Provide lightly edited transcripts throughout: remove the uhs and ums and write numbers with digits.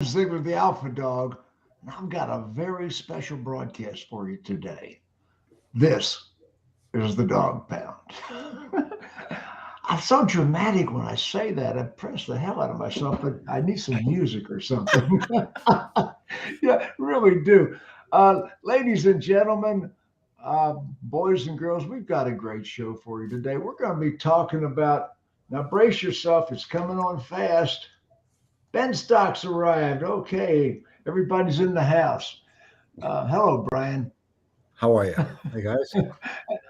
Ziegler, the Alpha Dog, and I've got a very special broadcast for you today. This is the Dawg Pound. I'm so dramatic when I say that. I press the hell out of myself, but I need some music or something. Yeah, really do. Ladies and gentlemen, boys and girls, we've got a great show for you today. We're going to be talking about, now brace yourself, it's coming on fast. Benstock's arrived. Okay, everybody's in the house. Hello, Brian. How are you? Hey, guys. Good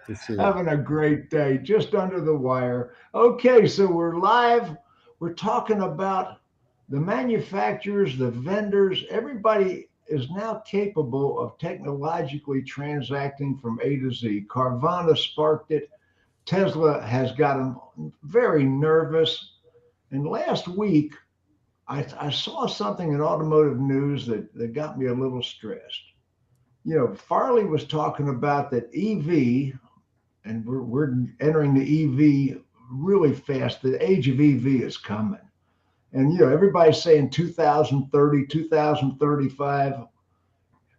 to see you. Having a great day, just under the wire. Okay, so we're live. We're talking about the manufacturers, the vendors. Everybody is now capable of technologically transacting from A to Z. Carvana sparked it. Tesla has got them very nervous. And last week, I saw something in automotive news that got me a little stressed. You know, Farley was talking about that EV, and we're entering the EV really fast. The age of EV is coming. And, you know, everybody's saying 2030, 2035.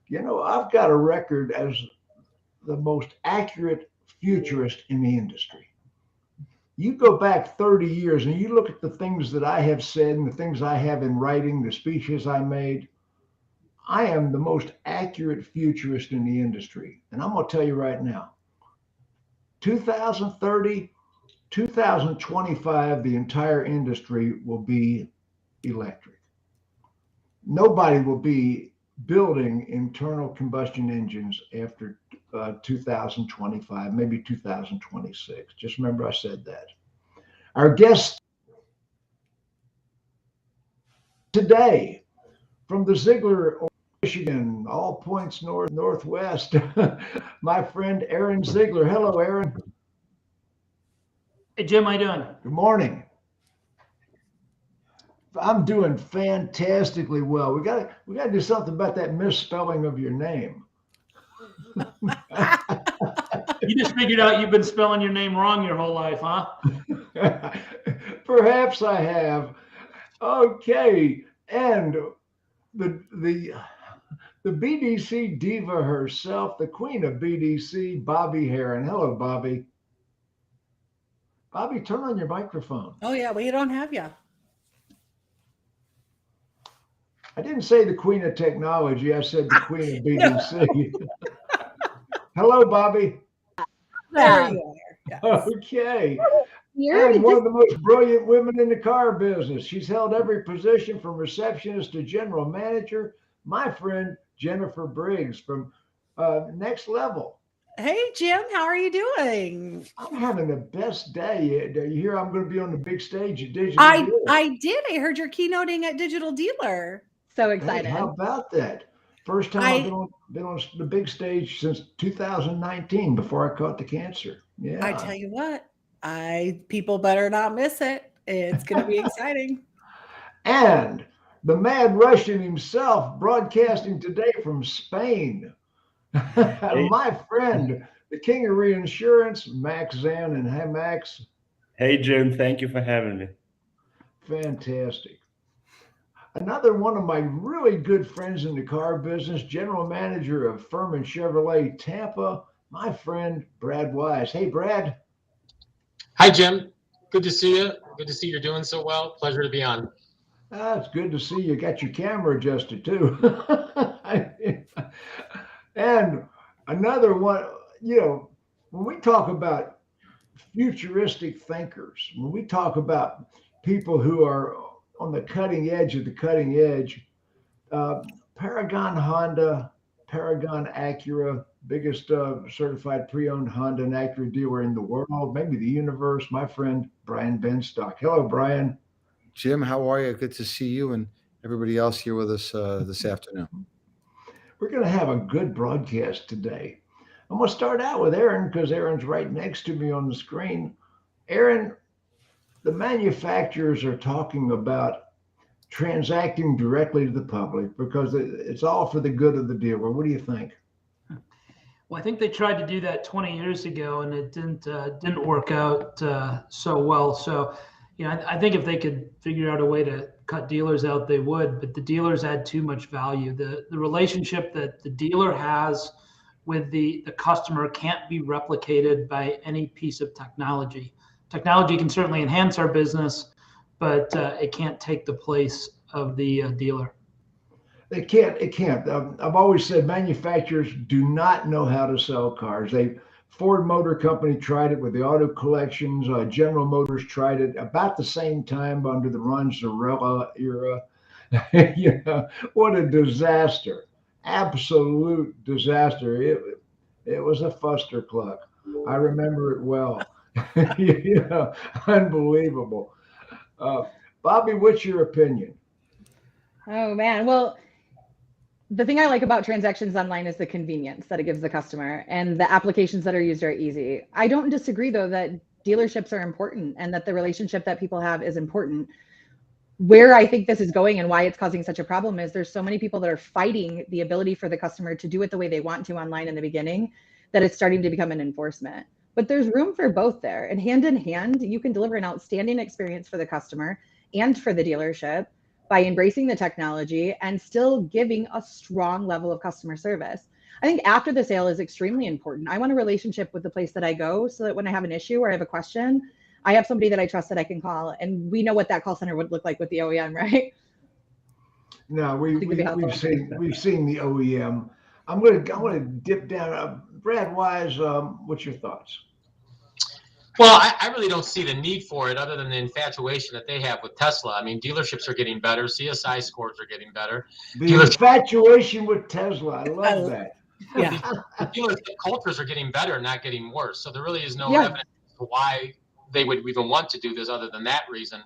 You know, I've got a record as the most accurate futurist in the industry. You go back 30 years and you look at the things that I have said and the things I have in writing, the speeches I made, I am the most accurate futurist in the industry. And I'm going to tell you right now, 2030, 2025, the entire industry will be electric. Nobody will be building internal combustion engines after 2025, maybe 2026. Just remember I said that. Our guest today from the Ziegler, Michigan, all points north, northwest, my friend Herron Ziegler. Hello, Herron. Hey, Jim, how you doing? Good morning. I'm doing fantastically well. We got to do something about that misspelling of your name. You just figured out you've been spelling your name wrong your whole life, huh? Perhaps I have. Okay, and the BDC diva herself, the queen of BDC, Bobbie Herron. Hello, Bobbie. Bobbie, turn on your microphone. Oh yeah, we don't have you. I didn't say the queen of technology. I said the queen of BDC. Hello, Bobbie. There you are. Yes. Okay. And one of the most brilliant women in the car business. She's held every position from receptionist to general manager. My friend Jennifer Briggs from Next Level. Hey Jim, how are you doing? I'm having the best day. You hear I'm going to be on the big stage at Digital I Dealer. I did. I heard you're keynoting at Digital Dealer. So excited. Hey, how about that? First time I've been on the big stage since 2019 before I caught the cancer. Yeah. I tell you what, people better not miss it. It's going to be exciting. And the Mad Russian himself broadcasting today from Spain. My friend, the king of reinsurance, Max Zanan. Hey, Max. Hey, Jim. Thank you for having me. Fantastic. Another one of my really good friends in the car business, general manager of Ferman Chevrolet Tampa, my friend Brad Wise. Hey, Brad. Hi, Jim. Good to see you. Good to see you're doing so well. Pleasure to be on. It's good to see you got your camera adjusted too. And another one, you know, when we talk about futuristic thinkers, when we talk about people who are on the cutting edge of the cutting edge, Paragon Honda, Paragon Acura, biggest certified pre-owned Honda and Acura dealer in the world, maybe the universe, my friend Brian Benstock. Hello, Brian. Jim, how are you? Good to see you and everybody else here with us this afternoon. We're going to have a good broadcast today. I'm going to start out with Herron because Aaron's right next to me on the screen. Herron, the manufacturers are talking about transacting directly to the public because it's all for the good of the dealer. What do you think? Well, I think they tried to do that 20 years ago, and it didn't work out so well. So, you know, I think if they could figure out a way to cut dealers out, they would, but the dealers add too much value. The relationship that the dealer has with the customer can't be replicated by any piece of technology. Technology can certainly enhance our business, but it can't take the place of the dealer. It can't. I've always said manufacturers do not know how to sell cars. Ford Motor Company tried it with the auto collections. General Motors tried it about the same time under the Ron Zarella era. You know, what a disaster. Absolute disaster. It was a fustercluck. I remember it well. You know, unbelievable. Bobbie, what's your opinion? Oh man. Well, the thing I like about transactions online is the convenience that it gives the customer, and the applications that are used are easy. I don't disagree though that dealerships are important and that the relationship that people have is important. Where I think this is going and why it's causing such a problem is there's so many people that are fighting the ability for the customer to do it the way they want to online in the beginning that it's starting to become an enforcement. But there's room for both there, and hand in hand, you can deliver an outstanding experience for the customer and for the dealership by embracing the technology and still giving a strong level of customer service. I think after the sale is extremely important. I want a relationship with the place that I go so that when I have an issue or I have a question, I have somebody that I trust that I can call. And we know what that call center would look like with the OEM, right? No, we've seen the OEM. I'm gonna dip down. Brad Wise, what's your thoughts? Well, I really don't see the need for it other than the infatuation that they have with Tesla. I mean, dealerships are getting better. CSI scores are getting better. The infatuation with Tesla. I love that. Yeah. The dealership cultures are getting better, not getting worse. So there really is no evidence for why they would even want to do this other than that reason.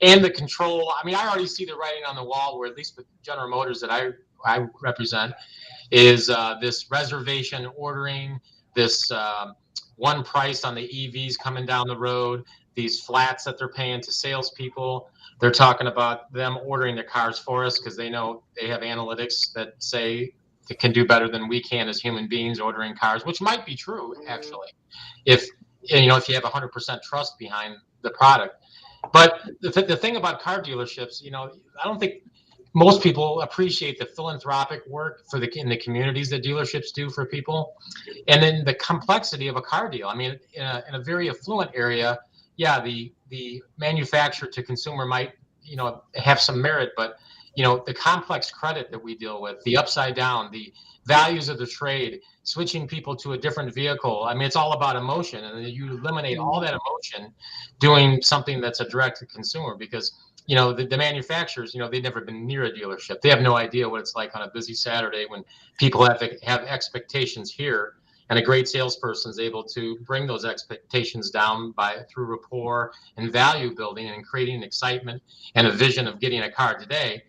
And the control, I mean, I already see the writing on the wall where, at least with General Motors that I represent, is this reservation ordering, this one price on the EVs coming down the road, these flats that they're paying to salespeople. They're talking about them ordering the cars for us because they know they have analytics that say it can do better than we can as human beings ordering cars, which might be true, actually, if you have 100% trust behind the product. But the thing about car dealerships, I don't think most people appreciate the philanthropic work in the communities that dealerships do for people, and then the complexity of a car deal. I mean, in a very affluent area, the manufacturer to consumer might have some merit, but the complex credit that we deal with, the upside down, the values of the trade, switching people to a different vehicle. I mean, it's all about emotion, and you eliminate all that emotion doing something that's a direct to consumer, because the manufacturers, they've never been near a dealership. They have no idea what it's like on a busy Saturday when people have expectations here, and a great salesperson is able to bring those expectations down through rapport and value building and creating excitement and a vision of getting a car today.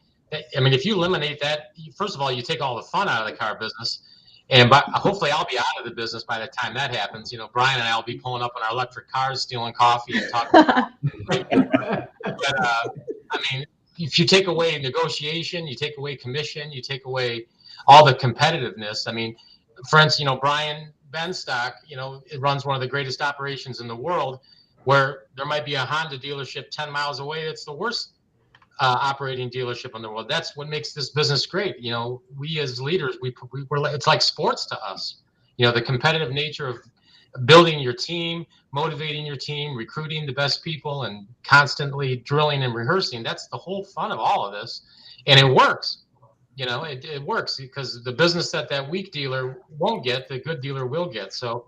I mean, if you eliminate that, first of all, you take all the fun out of the car business. And hopefully I'll be out of the business by the time that happens. Brian and I will be pulling up in our electric cars, stealing coffee and talking. But, I mean, if you take away negotiation, you take away commission, you take away all the competitiveness. I mean, for instance, Brian Benstock, it runs one of the greatest operations in the world, where there might be a Honda dealership 10 miles away. It's the worst operating dealership in the world. That's what makes this business great. We as leaders, we're it's like sports to us. The competitive nature of building your team, motivating your team, recruiting the best people, and constantly drilling and rehearsing. That's the whole fun of all of this, and it works. It works because the business that weak dealer won't get, the good dealer will get. So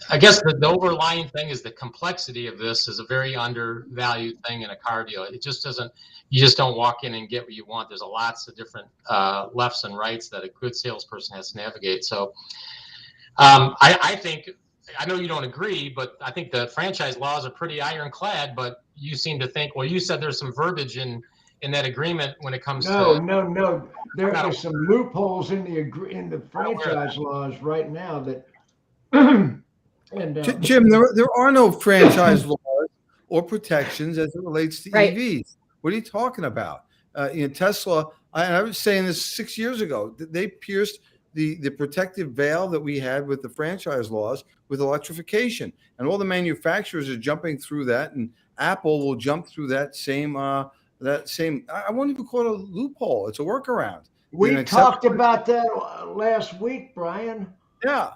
I guess the overlying thing is the complexity of this is a very undervalued thing in a car deal. It just doesn't. You just don't walk in and get what you want. There's lots of different lefts and rights that a good salesperson has to navigate. So I think, I know you don't agree, but I think the franchise laws are pretty ironclad. But you seem to think, well, you said there's some verbiage in that agreement when it comes to. No. There are some loopholes in the franchise laws right now that. And, Jim, there are no franchise laws or protections as it relates to EVs. What are you talking about? Tesla, I was saying this 6 years ago, they pierced the protective veil that we had with the franchise laws with electrification. And all the manufacturers are jumping through that, and Apple will jump through that same that same, I won't even call it a loophole. It's a workaround. We talked about that last week, Brian. Yeah,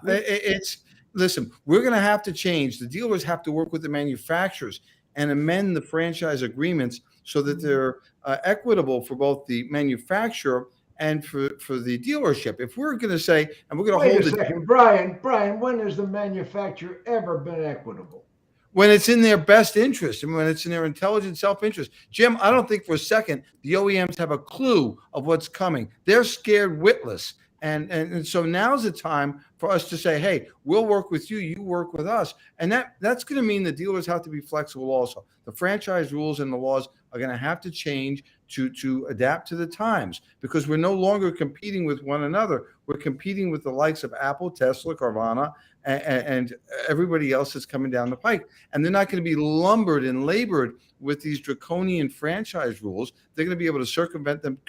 listen, we're going to have to change. The dealers have to work with the manufacturers and amend the franchise agreements so that they're equitable for both the manufacturer and for the dealership. If we're going to say, and we're going to hold Wait a second, Brian, when has the manufacturer ever been equitable? When it's in their best interest and when it's in their intelligent self-interest. Jim, I don't think for a second the OEMs have a clue of what's coming. They're scared witless. And so now's the time for us to say, hey, we'll work with you, you work with us. And that's going to mean the dealers have to be flexible also. The franchise rules and the laws are going to have to change to adapt to the times, because we're no longer competing with one another. We're competing with the likes of Apple, Tesla, Carvana, and everybody else that's coming down the pike. And they're not going to be lumbered and labored with these draconian franchise rules. They're going to be able to circumvent them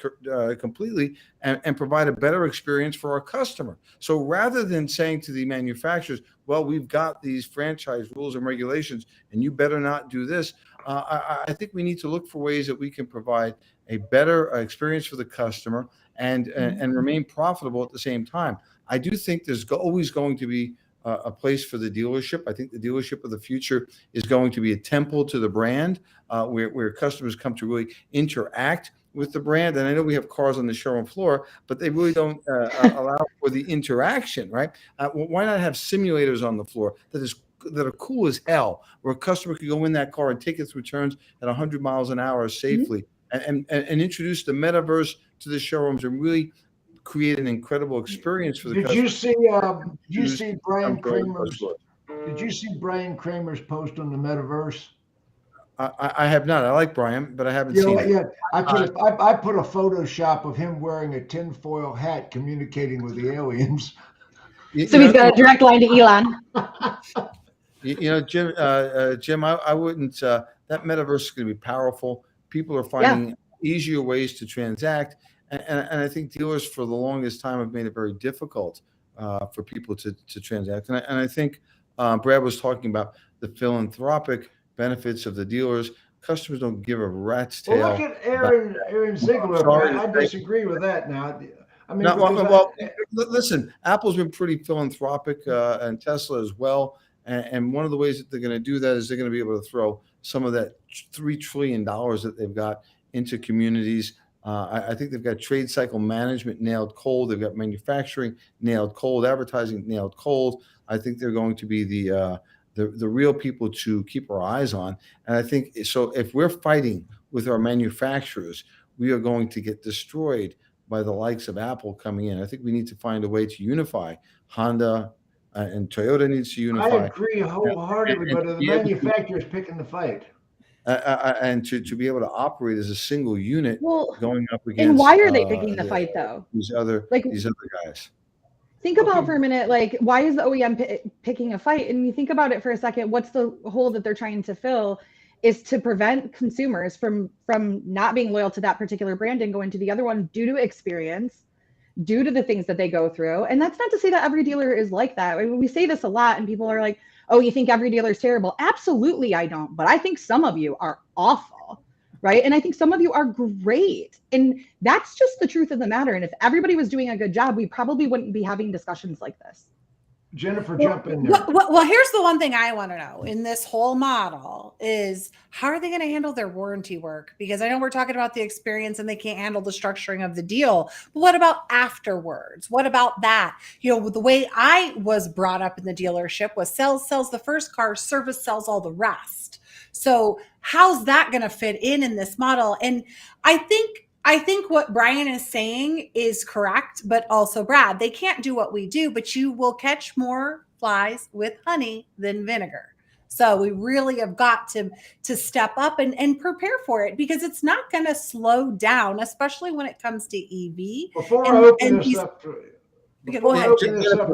completely and provide a better experience for our customer. So rather than saying to the manufacturers, well, we've got these franchise rules and regulations and you better not do this, I think we need to look for ways that we can provide a better experience for the customer and remain profitable at the same time. I do think there's always going to be a place for the dealership. I think the dealership of the future is going to be a temple to the brand, where customers come to really interact with the brand. And I know we have cars on the showroom floor, but they really don't allow for the interaction, right? Why not have simulators on the floor that are cool as hell, where a customer could go in that car and take its returns at 100 miles an hour safely, and introduce the metaverse to the showrooms and really create an incredible experience for the customer. Did you see Brian Kramer's? Did you see Brian Kramer's post on the metaverse? I have not. I like Brian, but I haven't seen it. Yeah, I put a Photoshop of him wearing a tinfoil hat communicating with the aliens. So he's got a direct line to Elon. Jim, I wouldn't. That metaverse is going to be powerful. People are finding easier ways to transact. And I think dealers for the longest time have made it very difficult for people to transact. And I think Brad was talking about the philanthropic benefits of the dealers. Customers don't give a rat's tail. Well, look at Herron Ziegler. I disagree with that now. I mean, listen, Apple's been pretty philanthropic and Tesla as well. And one of the ways that they're going to do that is they're going to be able to throw some of that $3 trillion that they've got into communities. I think they've got trade cycle management nailed cold. They've got manufacturing nailed cold, advertising nailed cold. I think they're going to be the real people to keep our eyes on. And I think so. If we're fighting with our manufacturers, we are going to get destroyed by the likes of Apple coming in. I think we need to find a way to unify. Honda and Toyota needs to unify. I agree wholeheartedly, but the manufacturer's picking the fight. And to be able to operate as a single unit, going up against. And why are they picking the fight though? These other guys. Think about for a minute, like, why is the OEM picking a fight? And you think about it for a second, what's the hole that they're trying to fill is to prevent consumers from not being loyal to that particular brand and going to the other one due to experience, due to the things that they go through. And that's not to say that every dealer is like that. I mean, we say this a lot and people are like, oh, you think every dealer is terrible? Absolutely, I don't. But I think some of you are awful, right? And I think some of you are great. And that's just the truth of the matter. And if everybody was doing a good job, we probably wouldn't be having discussions like this. Jennifer, jump in there. Well, here's the one thing I want to know in this whole model is how are they going to handle their warranty work? Because I know we're talking about the experience and they can't handle the structuring of the deal. But what about afterwards? What about that? You know, the way I was brought up in the dealership was sells the first car, service sells all the rest. So how's that going to fit in this model? And I think what Brian is saying is correct, but also Brad, they can't do what we do, but you will catch more flies with honey than vinegar. So we really have got to step up and prepare for it because it's not going to slow down, especially when it comes to EV. Before I open this up, go ahead.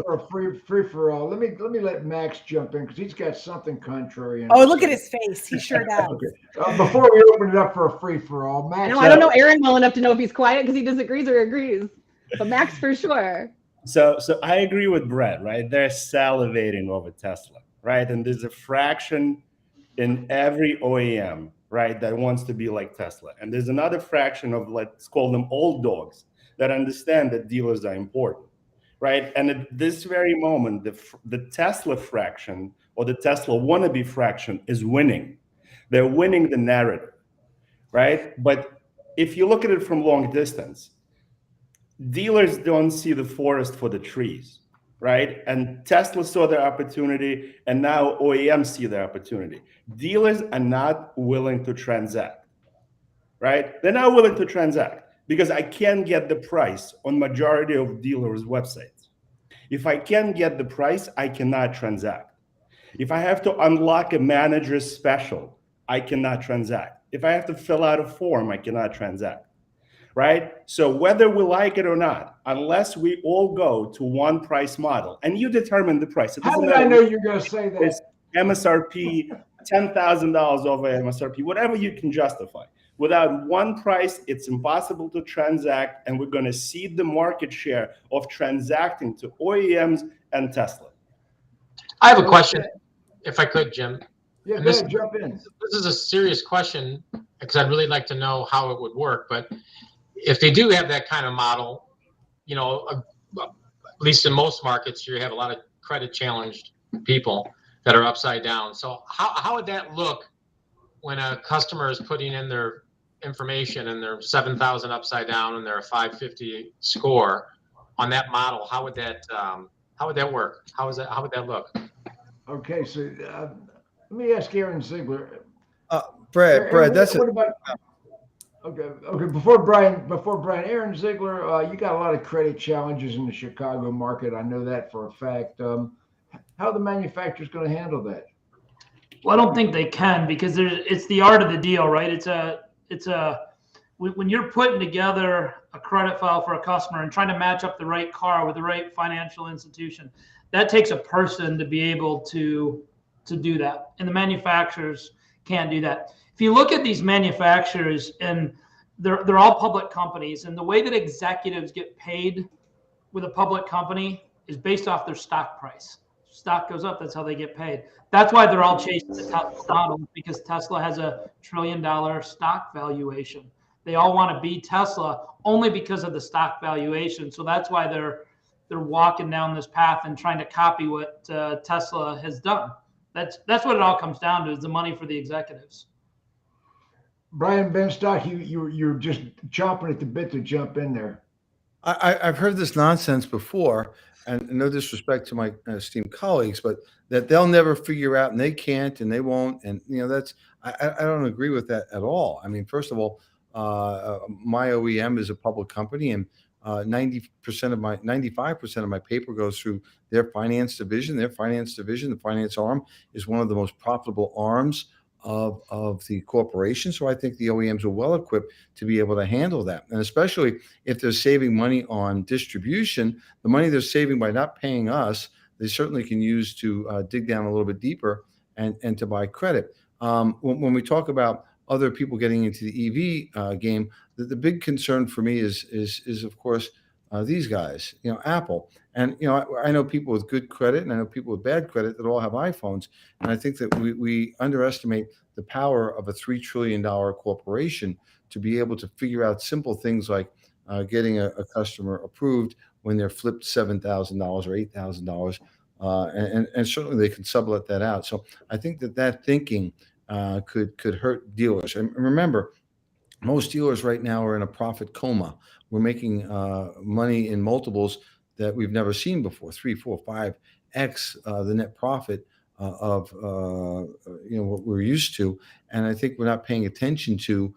For a free for all, let me let Max jump in because he's got something contrary. Oh, look at his face. He sure does. Okay. Before we open it up for a free for all, Max. No, I don't know Aaron well enough to know if he's quiet because he disagrees or agrees. But Max for sure. So I agree with Brett, right? They're salivating over Tesla, right? And there's a fraction in every OEM right, that wants to be like Tesla. And there's another fraction of, let's call them old dogs, that understand that dealers are important, right? And at this very moment, the Tesla fraction or the Tesla wannabe fraction is winning. They're winning the narrative, right? But if you look at it from long distance, dealers don't see the forest for the trees, right? And Tesla saw their opportunity, and now OEMs see their opportunity. Dealers are not willing to transact, right? They're not willing to transact because I can't get the price on majority of dealers' websites. If I can't get the price, I cannot transact. If I have to unlock a manager's special, I cannot transact. If I have to fill out a form, I cannot transact. Right? So whether we like it or not, unless we all go to one price model and you determine the price. How did I know you're going to say that? It's MSRP, $10,000 over MSRP, whatever you can justify. Without one price, it's impossible to transact, and we're going to cede the market share of transacting to OEMs and Tesla. I have a question, if I could, Jim. Yeah, go ahead, jump in. This is a serious question because I'd really like to know how it would work, but if they do have that kind of model, you know, at least in most markets, you have a lot of credit challenged people that are upside down. So how would that look when a customer is putting in their information and they're 7,000 upside down and they're a 550 score on that model? How would that work? How would that look? Okay, so let me ask Aaron Ziegler. Brad, that's what about? Okay. Before Brian, Aaron Ziegler, you got a lot of credit challenges in the Chicago market. I know that for a fact. How are the manufacturers going to handle that? Well, I don't think they can because it's the art of the deal, right? When you're putting together a credit file for a customer and trying to match up the right car with the right financial institution, that takes a person to be able to do that, and the manufacturers can't do that. If you look at these manufacturers, and they're all public companies, and the way that executives get paid with a public company is based off their stock price. Stock goes up, that's how they get paid. That's why they're all chasing the Tesla model, because Tesla has a $1 trillion stock valuation. They all want to be Tesla only because of the stock valuation. So that's why they're walking down this path and trying to copy what Tesla has done. That's what it all comes down to, is the money for the executives. Brian Benstock, you're just chomping at the bit to jump in there. I've heard this nonsense before, and no disrespect to my esteemed colleagues, but that they'll never figure out, and they can't, and they won't, and I don't agree with that at all. I mean, first of all, my OEM is a public company, and 95% of my paper goes through their finance division. Their finance division, the finance arm, is one of the most profitable arms of the corporation. So I think the OEMs are well equipped to be able to handle that. And especially if they're saving money on distribution, the money they're saving by not paying us, they certainly can use to dig down a little bit deeper and to buy credit. When we talk about other people getting into the EV game, the big concern for me is of course these guys, Apple. And I know people with good credit, and I know people with bad credit that all have iPhones. And I think that we underestimate the power of a $3 trillion corporation to be able to figure out simple things like getting a customer approved when they're flipped $7,000 or $8,000, and certainly they can sublet that out. So I think that thinking could hurt dealers. And remember, most dealers right now are in a profit coma. We're making money in multiples that we've never seen before, 3, 4, 5x the net profit of what we're used to. And I think we're not paying attention to,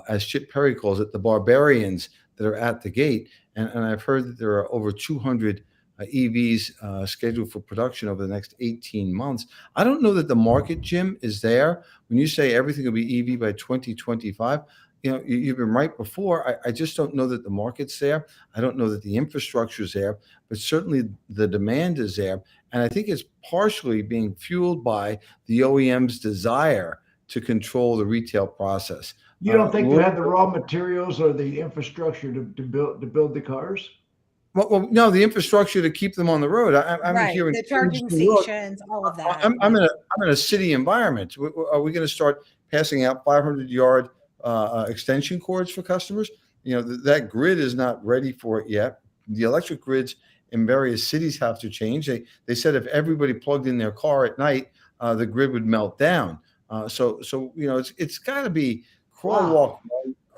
as Chip Perry calls it, the barbarians that are at the gate. And I've heard that there are over 200 EVs scheduled for production over the next 18 months. I don't know that the market, Jim, is there. When you say everything will be EV by 2025, you've been right before. I just don't know that the market's there. I don't know that the infrastructure is there, but certainly the demand is there. And I think it's partially being fueled by the OEM's desire to control the retail process. You don't think they have the raw materials or the infrastructure to build the cars? Well, no, the infrastructure to keep them on the road. I'm Right. here in The charging New York. stations, all of that. I'm in a city environment. Are we going to start passing out 500-yard extension cords for customers? That grid is not ready for it yet. The electric grids in various cities have to change. They said if everybody plugged in their car at night, the grid would melt down. So it's got to be crawl,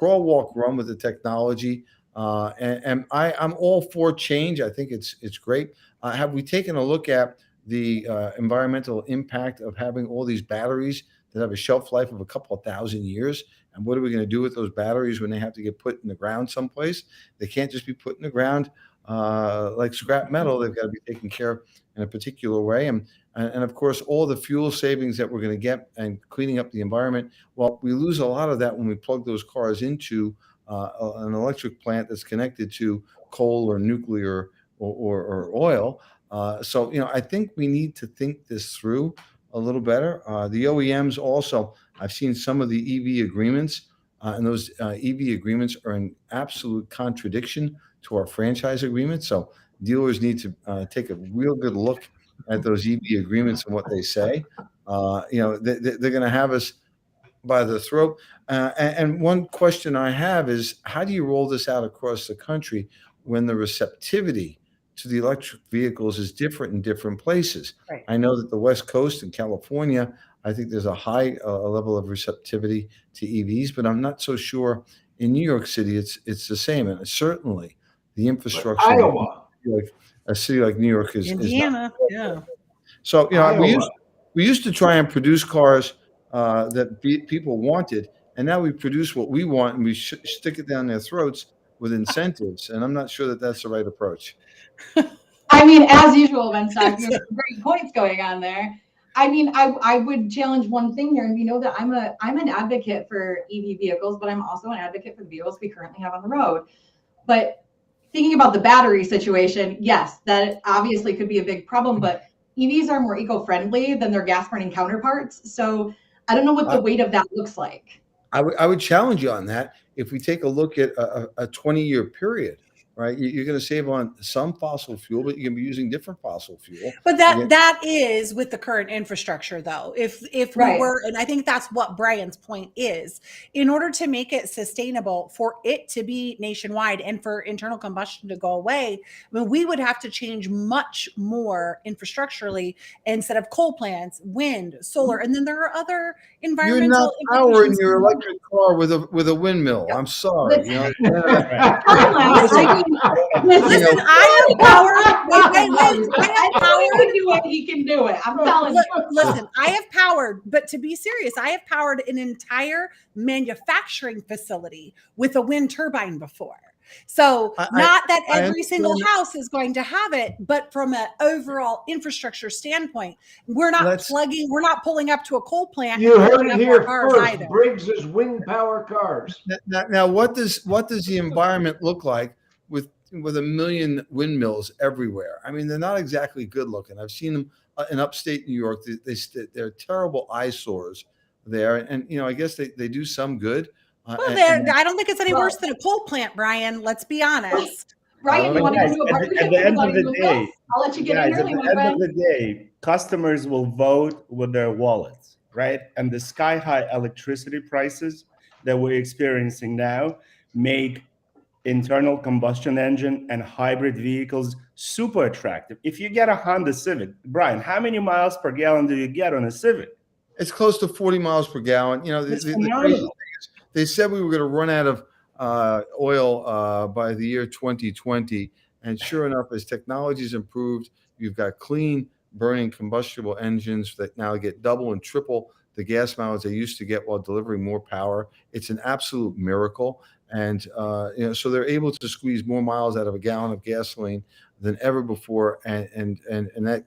walk, run with the technology. And I'm all for change. I think it's great. Have we taken a look at the environmental impact of having all these batteries that have a shelf life of a couple of thousand years? And what are we going to do with those batteries when they have to get put in the ground someplace? They can't just be put in the ground like scrap metal. They've got to be taken care of in a particular way. And of course, all the fuel savings that we're going to get and cleaning up the environment. Well, we lose a lot of that when we plug those cars into an electric plant that's connected to coal or nuclear or oil. So I think we need to think this through a little better. The OEMs also, I've seen some of the EV agreements, and those EV agreements are in absolute contradiction to our franchise agreements. So dealers need to take a real good look at those EV agreements and what they say. They're going to have us by the throat. And one question I have is, how do you roll this out across the country when the receptivity to the electric vehicles is different in different places? Right. I know that the West Coast and California, I think there's a high level of receptivity to EVs, but I'm not so sure in New York City it's the same. And certainly the infrastructure, Iowa, like a city like New York is Indiana, not. So we used to try and produce cars that people wanted, and now we produce what we want and we stick it down their throats with incentives. And I'm not sure that that's the right approach. I mean, as usual, Benstock, you have some great points going on there. I mean, I would challenge one thing here, and we know that I'm an advocate for EV vehicles, but I'm also an advocate for the vehicles we currently have on the road. But thinking about the battery situation, yes, that obviously could be a big problem, but EVs are more eco-friendly than their gas-burning counterparts. So I don't know what the weight of that looks like. I would challenge you on that. If we take a look at a 20-year period, right, you're going to save on some fossil fuel, but you're going to be using different fossil fuel. But that is with the current infrastructure, though. If we were, and I think that's what Brian's point is, in order to make it sustainable, for it to be nationwide and for internal combustion to go away, I mean, we would have to change much more infrastructurally instead of coal plants, wind, solar, and then there are other environmental. You're not powering your electric car with a windmill. I'm sorry. Listen, I have powered. Wait. I have powered. He can do it. I'm telling you. Listen, I have powered, but to be serious, I have powered an entire manufacturing facility with a wind turbine before. So not that every single house is going to have it, but from an overall infrastructure standpoint, we're not pulling up to a coal plant. You heard it here first. Briggs is wind power cars. Now, what does the environment look like with a million windmills everywhere? I mean, they're not exactly good looking. I've seen them in upstate New York. They're terrible eyesores there, and I guess they do some good. Well, I don't think it's any worse than a coal plant, Brian. Let's be honest. Brian, you want to do a partnership? At the end of the day, I'll let you get in early, my friend. At the end of the day, customers will vote with their wallets, right? And the sky-high electricity prices that we're experiencing now make internal combustion engine and hybrid vehicles super attractive. If you get a Honda Civic, Brian, how many miles per gallon do you get on a Civic? It's close to 40 miles per gallon. The crazy thing is, they said we were going to run out of oil by the year 2020. And sure enough, as technology's improved, you've got clean burning combustible engines that now get double and triple the gas mileage they used to get while delivering more power. It's an absolute miracle. And so they're able to squeeze more miles out of a gallon of gasoline than ever before. And that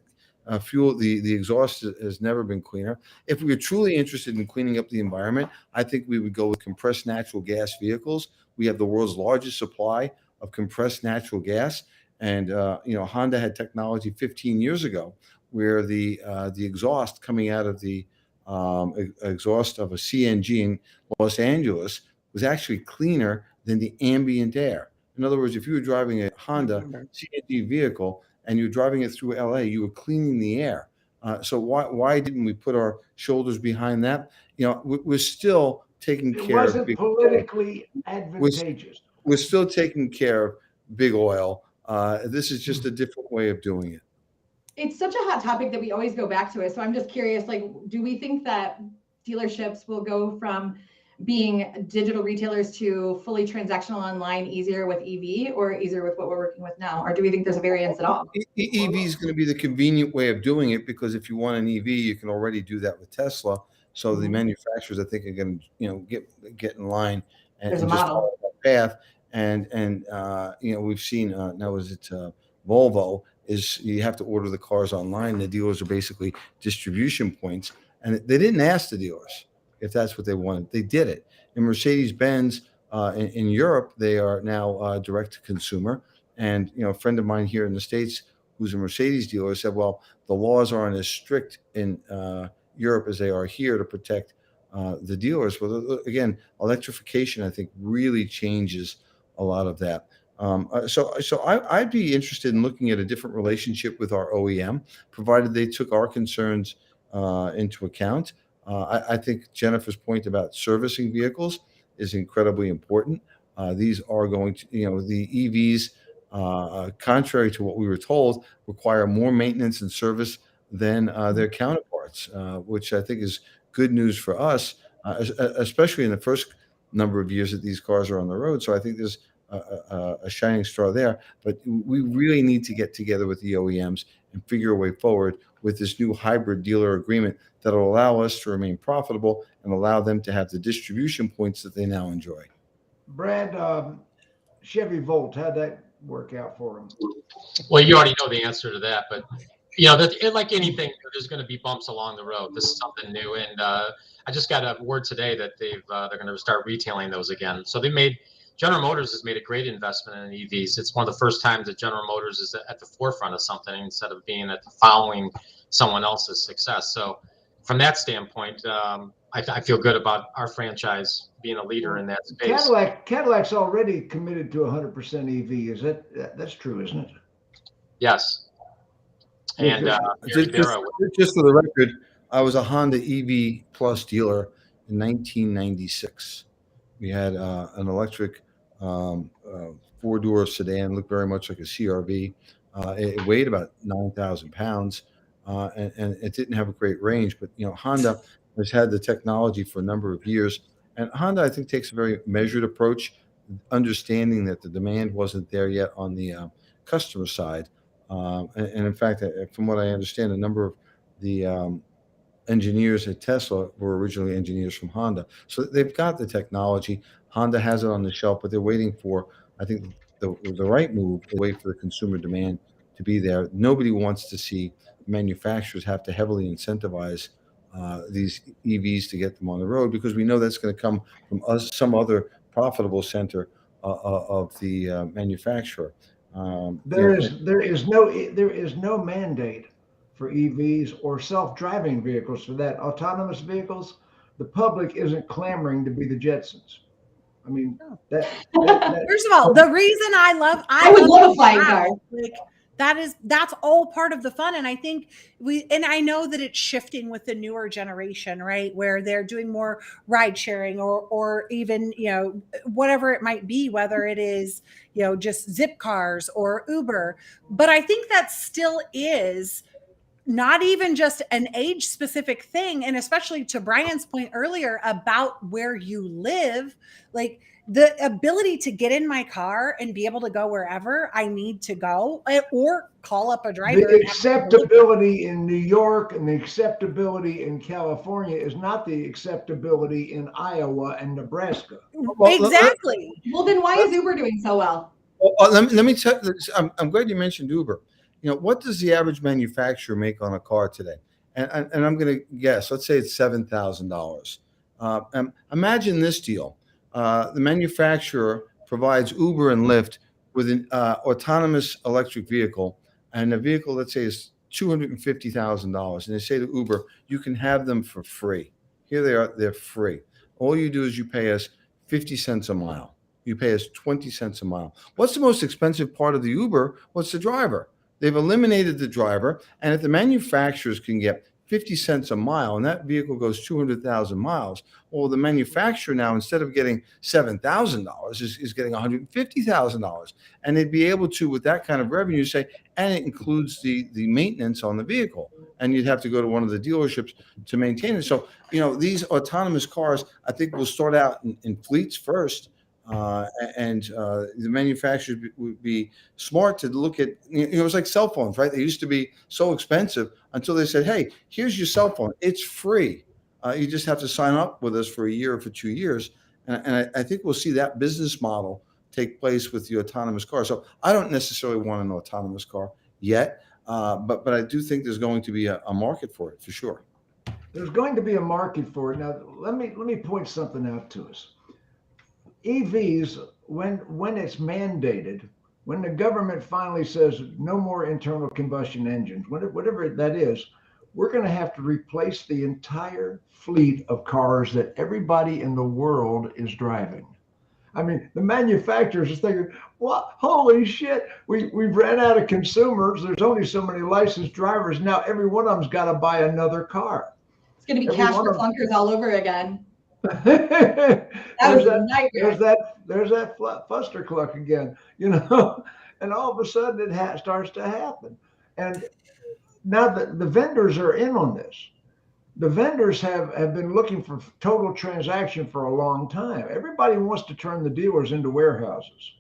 fuel, the exhaust has never been cleaner. If we were truly interested in cleaning up the environment, I think we would go with compressed natural gas vehicles. We have the world's largest supply of compressed natural gas. And, Honda had technology 15 years ago where the exhaust coming out of the exhaust of a CNG in Los Angeles was actually cleaner than the ambient air. In other words, if you were driving a Honda remember. CNG vehicle and you're driving it through LA, you were cleaning the air. So why didn't we put our shoulders behind that? We're still taking It care of wasn't big politically advantageous. We're still taking care of big oil. This is just a different way of doing it. It's such a hot topic that we always go back to it. So I'm just curious, like, do we think that dealerships will go from being digital retailers to fully transactional online easier with EV or easier with what we're working with now? Or do we think there's a variance at all? EV is going to be the convenient way of doing it, because if you want an EV, you can already do that with Tesla. So the manufacturers, I think, are going to get in line and There's a just model. follow that path. And we've seen now, is it Volvo, is you have to order the cars online. The dealers are basically distribution points, and they didn't ask the dealers if that's what they wanted. They did it. In Mercedes-Benz in Europe, they are now direct to consumer. And a friend of mine here in the States who's a Mercedes dealer said, well, the laws aren't as strict in Europe as they are here to protect the dealers. Well, again, electrification, I think, really changes a lot of that. So I'd be interested in looking at a different relationship with our OEM, provided they took our concerns into account. I think Jennifer's point about servicing vehicles is incredibly important. These are going to, the EVs, contrary to what we were told, require more maintenance and service than their counterparts, which I think is good news for us, especially in the first number of years that these cars are on the road. So I think there's a shining star there. But we really need to get together with the OEMs and figure a way forward with this new hybrid dealer agreement that will allow us to remain profitable and allow them to have the distribution points that they now enjoy. Brad, Chevy Volt, how'd that work out for them? Well, you already know the answer to that, but like anything, there's going to be bumps along the road. This is something new, and I just got a word today that they're going to start retailing those again. So General Motors has made a great investment in EVs. It's one of the first times that General Motors is at the forefront of something instead of being following someone else's success. So from that standpoint, I feel good about our franchise being a leader in that space. Cadillac's already committed to 100% EV. That's true, isn't it? Yes. And just for the record, I was a Honda EV Plus dealer in 1996. We had an electric four-door sedan, looked very much like a CRV. It weighed about 9,000 pounds, and it didn't have a great range. But Honda has had the technology for a number of years, and Honda, I think, takes a very measured approach, understanding that the demand wasn't there yet on the customer side. And in fact, from what I understand, a number of the engineers at Tesla were originally engineers from Honda. So they've got the technology. Honda has it on the shelf, but they're waiting for, I think, the right move to wait for the consumer demand to be there. Nobody wants to see manufacturers have to heavily incentivize these EVs to get them on the road, because we know that's going to come from some other profitable center of the manufacturer. There is no mandate for EVs or self-driving vehicles for that. Autonomous vehicles, the public isn't clamoring to be the Jetsons. I mean, that First of all, the reason I would love a flying car. Like, that's all part of the fun. And I think I know that it's shifting with the newer generation, right? Where they're doing more ride sharing or even, whatever it might be, whether it is, just Zip cars or Uber. But I think that still is not even just an age specific thing. And especially to Brian's point earlier about where you live, like the ability to get in my car and be able to go wherever I need to go or call up a driver. The acceptability in New York and the acceptability in California is not the acceptability in Iowa and Nebraska. Exactly. Well, then why is Uber doing so well? Let me tell you, I'm glad you mentioned Uber. What does the average manufacturer make on a car today? And I'm going to guess, let's say it's $7,000. Imagine this deal. The manufacturer provides Uber and Lyft with an autonomous electric vehicle, and the vehicle, let's say, is $250,000. And they say to Uber, you can have them for free. Here they are, they're free. All you do is you pay us 50 cents a mile. You pay us 20 cents a mile. What's the most expensive part of the Uber? What's the driver? They've eliminated the driver. And if the manufacturers can get 50 cents a mile and that vehicle goes 200,000 miles, well, the manufacturer now, instead of getting $7,000, is getting $150,000. And they'd be able to, with that kind of revenue, say, and it includes the maintenance on the vehicle. And you'd have to go to one of the dealerships to maintain it. So, these autonomous cars, I think, will start out in fleets first. And the manufacturers would be smart to look at, it was like cell phones, right? They used to be so expensive until they said, hey, here's your cell phone. It's free. You just have to sign up with us for a year or for 2 years. And I think we'll see that business model take place with the autonomous car. So I don't necessarily want an autonomous car yet, but I do think there's going to be a market for it, for sure. There's going to be a market for it. Now, let me point something out to us. EVs, when it's mandated, when the government finally says no more internal combustion engines, whatever that is, we're going to have to replace the entire fleet of cars that everybody in the world is driving. I mean, the manufacturers are thinking, "What? Holy shit! We've ran out of consumers. There's only so many licensed drivers now. Every one of them's got to buy another car. It's going to be cash for clunkers all over again." That was a nightmare. There's that fuster cluck again, and all of a sudden it starts to happen. And now the vendors are in on this. The vendors have been looking for total transaction for a long time. Everybody wants to turn the dealers into warehouses.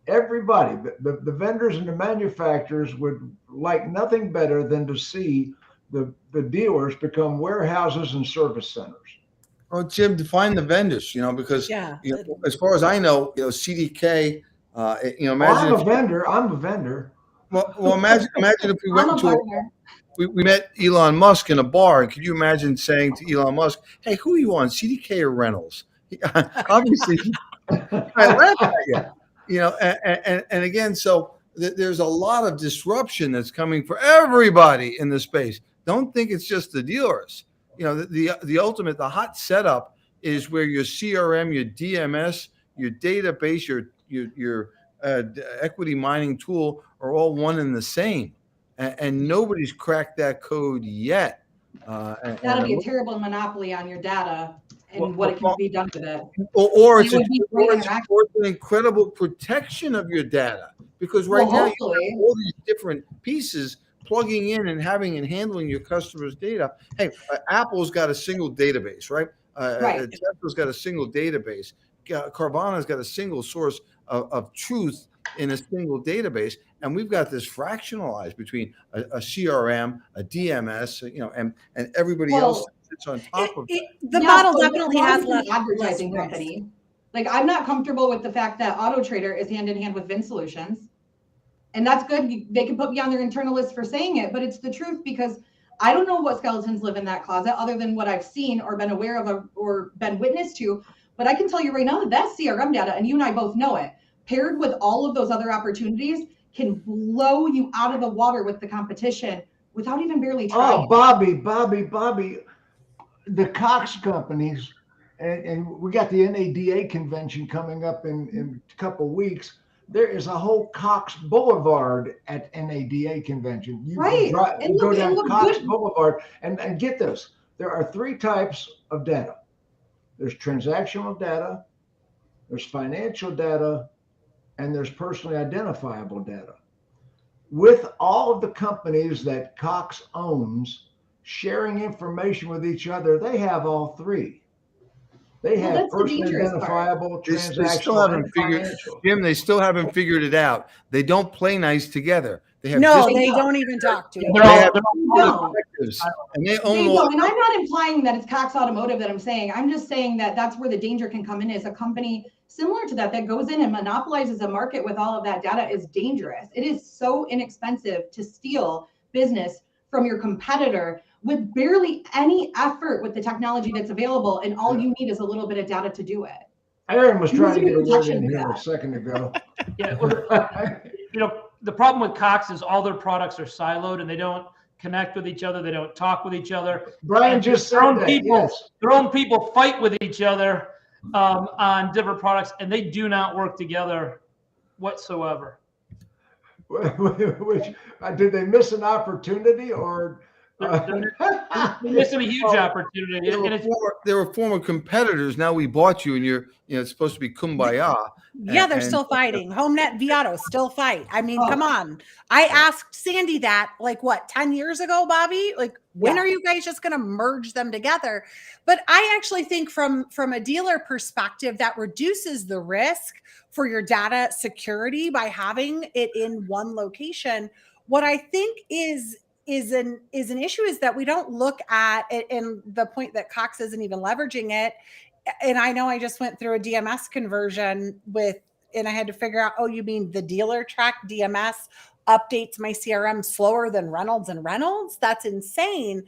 Everybody, the vendors and the manufacturers would like nothing better than to see the dealers become warehouses and service centers. Well, Jim, define the vendors, because as far as I know, CDK, imagine I'm a vendor. Well, imagine if we went we met Elon Musk in a bar, and could you imagine saying to Elon Musk, "Hey, who are you on, CDK or Reynolds?" Obviously, I laugh at you, and again, so there's a lot of disruption that's coming for everybody in this space. Don't think it's just the dealers. The ultimate, the hot setup is where your CRM, your DMS, your database, your equity mining tool are all one and the same, and nobody's cracked that code yet. That'll be a terrible monopoly on your data and what can be done with it. Or it's an incredible protection of your data, because right now you have all these different pieces plugging in and having and handling your customers' data. Hey, Apple's got a single database, right? Tesla's got a single database. Carvana's got a single source of truth in a single database. And we've got this fractionalized between a CRM, a DMS, and everybody else that sits on top of it. The model definitely has an advertising company. Like, I'm not comfortable with the fact that Auto Trader is hand in hand with Vin Solutions. And that's good. They can put me on their internal list for saying it, but it's the truth, because I don't know what skeletons live in that closet other than what I've seen or been aware of or been witness to. But I can tell you right now that CRM data, and you and I both know it, paired with all of those other opportunities, can blow you out of the water with the competition without even barely trying. Oh, Bobbie, the Cox companies, and we got the NADA convention coming up in a couple of weeks. There is a whole Cox Boulevard at NADA convention. You go down Cox Boulevard and get this. There are 3 types of data. There's transactional data, there's financial data, and there's personally identifiable data. With all of the companies that Cox owns sharing information with each other, they have all 3. They have personally identifiable, transactional, and financial. Jim, they still haven't figured it out. They don't play nice together. They don't even talk to each other. And they own all. And I'm not implying that it's Cox Automotive that I'm saying. I'm just saying that that's where the danger can come in, is a company similar to that goes in and monopolizes a market with all of that data is dangerous. It is so inexpensive to steal business from your competitor with barely any effort with the technology that's available, and all you need is a little bit of data to do it. Herron was trying to get a word in here a second ago. The problem with Cox is all their products are siloed and they don't connect with each other. They don't talk with each other. Brian just said that. Their own people fight with each other on different products, and they do not work together whatsoever. Which did they miss an opportunity or? They're missing a huge opportunity. They were former competitors. Now we bought you, and it's supposed to be kumbaya. Yeah, they're still fighting. HomeNet, Viato still fight. I mean, come on. I asked Sandy that 10 years ago, Bobbie? When are you guys just going to merge them together? But I actually think from a dealer perspective, that reduces the risk for your data security by having it in one location. What I think is an issue is that we don't look at it, and the point that Cox isn't even leveraging it. And I know I just went through a DMS conversion and I had to figure out, you mean the dealer track DMS updates my CRM slower than Reynolds and Reynolds? That's insane.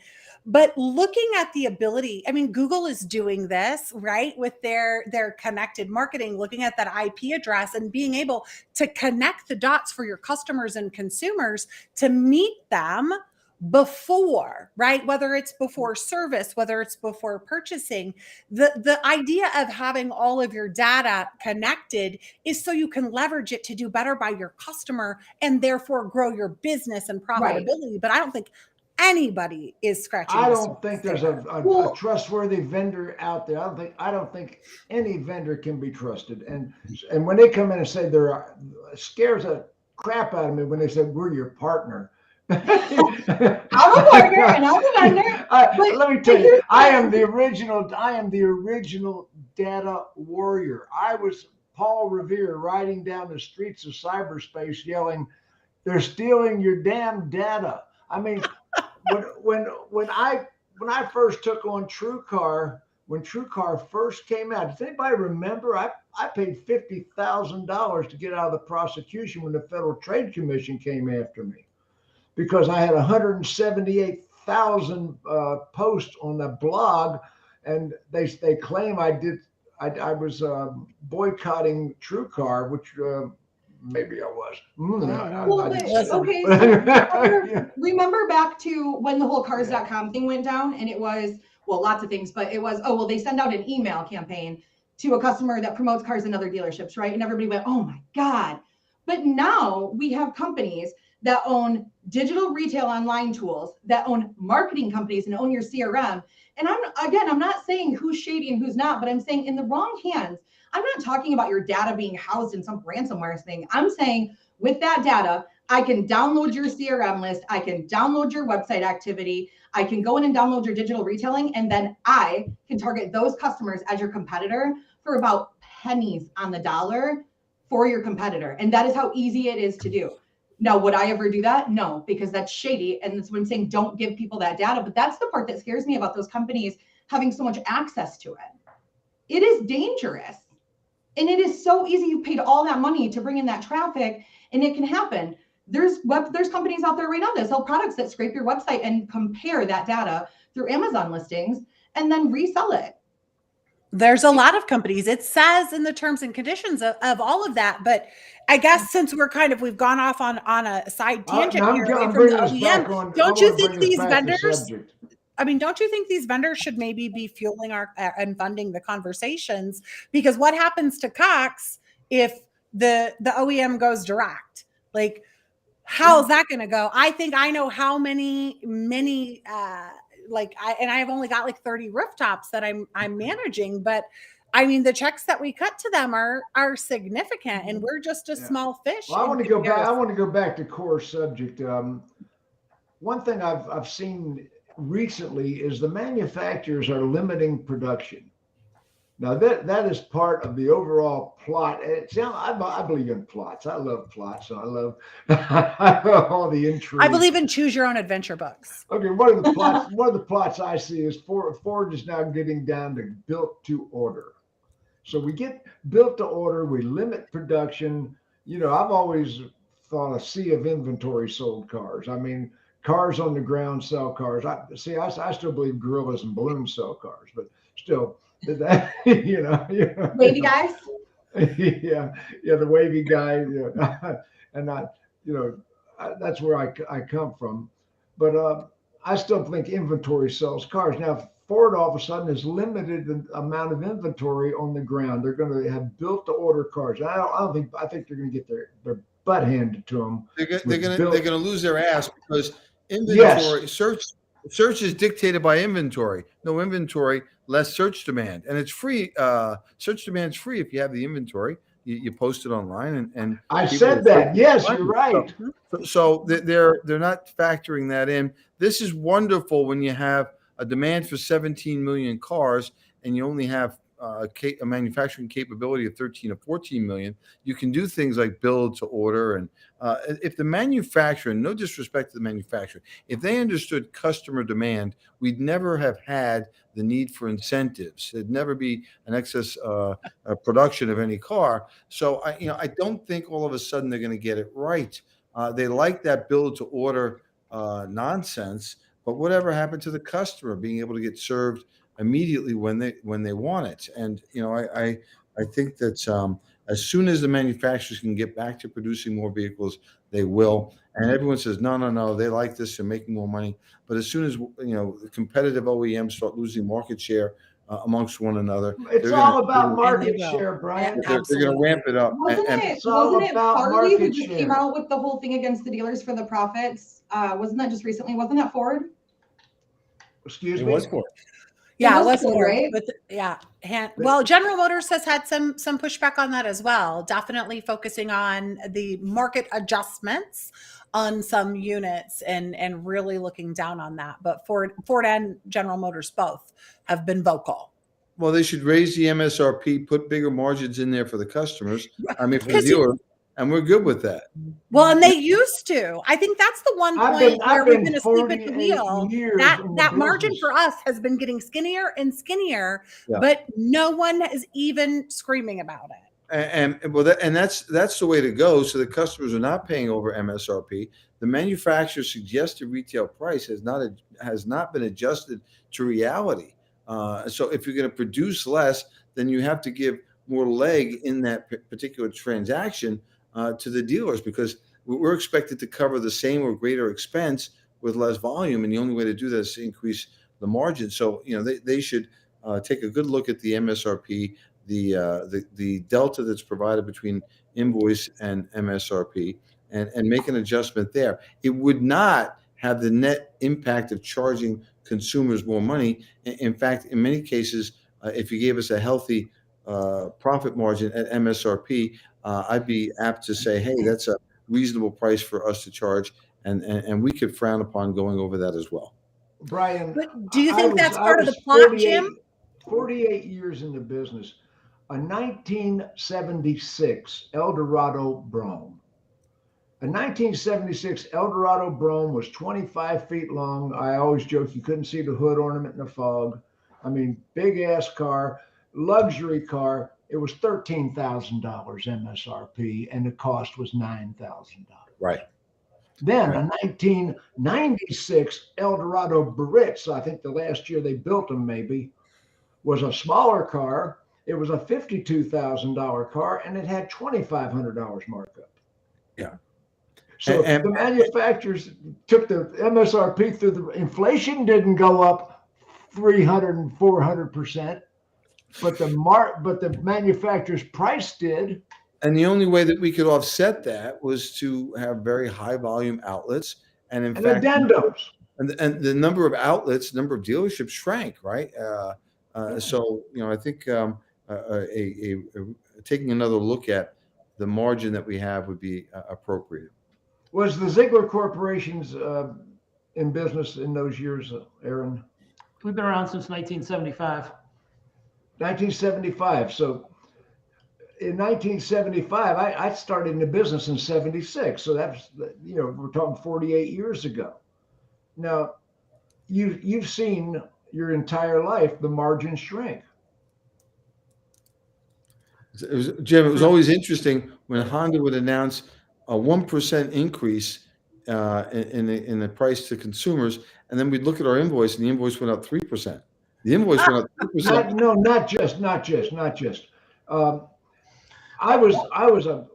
But looking at the ability, I mean, Google is doing this, right? With their connected marketing, looking at that IP address and being able to connect the dots for your customers and consumers to meet them before, right? Whether it's before service, whether it's before purchasing, the idea of having all of your data connected is so you can leverage it to do better by your customer and therefore grow your business and profitability. Right. But I don't think anybody is scratching. I don't think there's a trustworthy vendor out there. I don't think any vendor can be trusted. And when they come in and say scares the crap out of me when they say we're your partner. I'm a partner and I'm a vendor. Let me tell you, I am the original data warrior. I was Paul Revere riding down the streets of cyberspace yelling, "They're stealing your damn data." I mean, when I first took on TrueCar, when TrueCar first came out, does anybody remember? I paid $50,000 to get out of the prosecution when the Federal Trade Commission came after me, because I had 178,000 posts on the blog, and they claim I was boycotting TrueCar, which maybe I was. Remember back to when the whole cars.com thing went down, and it was lots of things, but it was they send out an email campaign to a customer that promotes cars in other dealerships, right? And everybody went, oh my God. But now we have companies that own digital retail online tools, that own marketing companies and own your CRM. And I'm not saying who's shady and who's not, but I'm saying in the wrong hands. I'm not talking about your data being housed in some ransomware thing. I'm saying with that data, I can download your CRM list. I can download your website activity. I can go in and download your digital retailing. And then I can target those customers as your competitor for about pennies on the dollar for your competitor. And that is how easy it is to do. Now, would I ever do that? No, because that's shady. And that's what I'm saying. Don't give people that data. But that's the part that scares me about those companies having so much access to it. It is dangerous. And it is so easy. You paid all that money to bring in that traffic, and it can happen. There's companies out there right now that sell products that scrape your website and compare that data through Amazon listings and then resell it. There's a lot of companies. It says in the terms and conditions of all of that. But I guess since we've gone off on a side tangent here away from the OEM, don't you think these vendors? I mean, don't you think these vendors should maybe be fueling and funding the conversations? Because what happens to Cox if the OEM goes direct? How is that going to go? I think I know how many I have only got 30 rooftops that I'm managing, but I mean, the checks that we cut to them are significant, and we're just a small fish. Well, I want to go back to core subject. One thing I've seen recently is the manufacturers are limiting production. Now that is part of the overall plot. I believe in plots. I love plots. I love all the intrigue. I believe in choose your own adventure books. Okay, one of the plots I see is Ford is now getting down to built to order. So we get built to order. We limit production. I've always thought a sea of inventory sold cars. I mean, cars on the ground sell cars. I still believe gorillas and balloons sell cars, but still, that wavy guys. yeah, the wavy guy. And that's where I come from. But I still think inventory sells cars. Now, Ford all of a sudden has limited the amount of inventory on the ground. They're going to have built to order cars. I think they're going to get their butt handed to them. They're going to lose their ass because inventory search is dictated by inventory. No inventory, less search demand, and it's free. Search demand is free if you have the inventory. You post it online, and I said that. Yes, you're right. So they're not factoring that in. This is wonderful when you have a demand for 17 million cars and you only have a manufacturing capability of 13 or 14 million. You can do things like build to order. And if the manufacturer, no disrespect to the manufacturer, if they understood customer demand, we'd never have had the need for incentives. There'd never be an excess production of any car. So I don't think all of a sudden they're going to get it right. They like that build to order nonsense, but whatever happened to the customer being able to get served immediately when they want it? And I think that as soon as the manufacturers can get back to producing more vehicles, they will. And everyone says no, they like this, they're making more money. But as soon as the competitive OEMs start losing market share amongst one another, it's all about market share, Brian. They're going to ramp it up. Wasn't it Bobbie who just came out with the whole thing against the dealers for the profits? Wasn't that just recently? Wasn't that Ford? Excuse me. It was Ford. Yeah, it was Ford, right? Well, General Motors has had some pushback on that as well. Definitely focusing on the market adjustments on some units and really looking down on that. But Ford and General Motors both have been vocal. Well, they should raise the MSRP, put bigger margins in there for the customers. I mean, for the dealer. And we're good with that. Well, and they used to. I think that's the one point where we've been asleep at the wheel. That margin for us has been getting skinnier and skinnier, but no one is even screaming about it. And that's the way to go. So the customers are not paying over MSRP. The manufacturer's suggested retail price has not been adjusted to reality. So if you're going to produce less, then you have to give more leg in that particular transaction to the dealers, because we're expected to cover the same or greater expense with less volume, and the only way to do that is to increase the margin. So they should take a good look at the MSRP, the delta that's provided between invoice and MSRP, and make an adjustment there. It would not have the net impact of charging consumers more money. In fact, in many cases, if you gave us a healthy profit margin at MSRP, I'd be apt to say, hey, that's a reasonable price for us to charge, and we could frown upon going over that as well. Brian, but do you think that's part of the plot, Jim? 48 years in the business. A 1976 Eldorado Brougham. A 1976 Eldorado Brougham was 25 feet long. I always joke you couldn't see the hood ornament in the fog. I mean, big ass car, luxury car. It was $13,000 MSRP, and the cost was $9,000. Right. Then a 1996 Eldorado Baritz, I think the last year they built them maybe, was a smaller car. It was a $52,000 car, and it had $2,500 markup. Yeah. So the manufacturers took the MSRP through the inflation didn't go up 300 and 400%. But the manufacturer's price did. And the only way that we could offset that was to have very high volume outlets, and in fact, addendums. And the number of outlets, number of dealerships shrank, right? So I think taking another look at the margin that we have would be appropriate. Was the Ziegler Corporations in business in those years, Aaron? We've been around since 1975. 1975. So in 1975, I started in the business in 76. So that's, we're talking 48 years ago. Now, you've seen your entire life the margin shrink. Jim, it was always interesting when Honda would announce a 1% increase in the price to consumers, and then we'd look at our invoice, and the invoice went up 3%. The invoice went up 3%. No, not just. I was